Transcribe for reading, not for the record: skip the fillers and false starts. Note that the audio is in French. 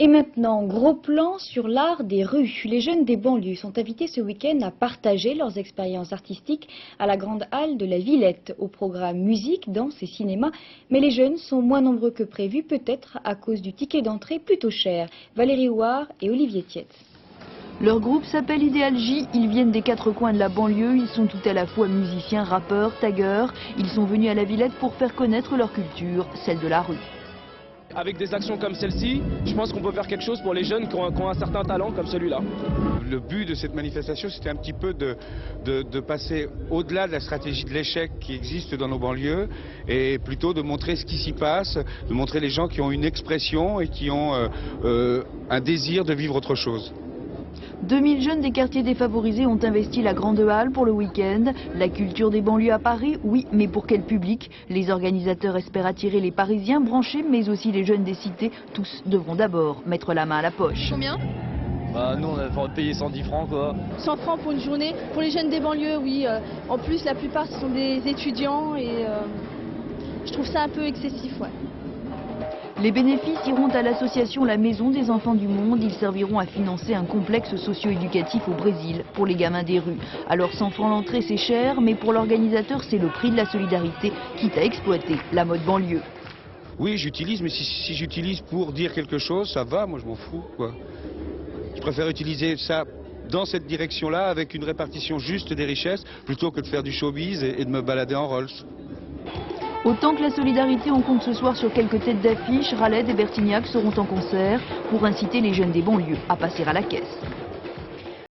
Et maintenant, gros plan sur l'art des rues. Les jeunes des banlieues sont invités ce week-end à partager leurs expériences artistiques à la grande halle de la Villette, au programme musique, danse et cinéma. Mais les jeunes sont moins nombreux que prévu, peut-être à cause du ticket d'entrée plutôt cher. Valérie Houard et Olivier Thiet. Leur groupe s'appelle Idéal J, ils viennent des quatre coins de la banlieue, ils sont tout à la fois musiciens, rappeurs, taggeurs. Ils sont venus à la Villette pour faire connaître leur culture, celle de la rue. Avec des actions comme celle-ci, je pense qu'on peut faire quelque chose pour les jeunes qui ont un certain talent comme celui-là. Le but de cette manifestation, c'était un petit peu de passer au-delà de la stratégie de l'échec qui existe dans nos banlieues et plutôt de montrer ce qui s'y passe, de montrer les gens qui ont une expression et qui ont un désir de vivre autre chose. 2000 jeunes des quartiers défavorisés ont investi la grande halle pour le week-end. La culture des banlieues à Paris, oui, mais pour quel public? Les organisateurs espèrent attirer les Parisiens branchés, mais aussi les jeunes des cités. Tous devront d'abord mettre la main à la poche. Combien? Nous, on a payé 110 francs, quoi. 100 francs pour une journée. Pour les jeunes des banlieues, oui. En plus, la plupart, ce sont des étudiants et je trouve ça un peu excessif, ouais. Les bénéfices iront à l'association La Maison des Enfants du Monde. Ils serviront à financer un complexe socio-éducatif au Brésil pour les gamins des rues. Alors 100 francs l'entrée, c'est cher, mais pour l'organisateur, c'est le prix de la solidarité, quitte à exploiter la mode banlieue. Oui, j'utilise, mais si j'utilise pour dire quelque chose, ça va, moi je m'en fous, quoi. Je préfère utiliser ça dans cette direction-là, avec une répartition juste des richesses, plutôt que de faire du showbiz et de me balader en Rolls. Autant que la solidarité, on compte ce soir sur quelques têtes d'affiche. Raled et Bertignac seront en concert pour inciter les jeunes des banlieues à passer à la caisse.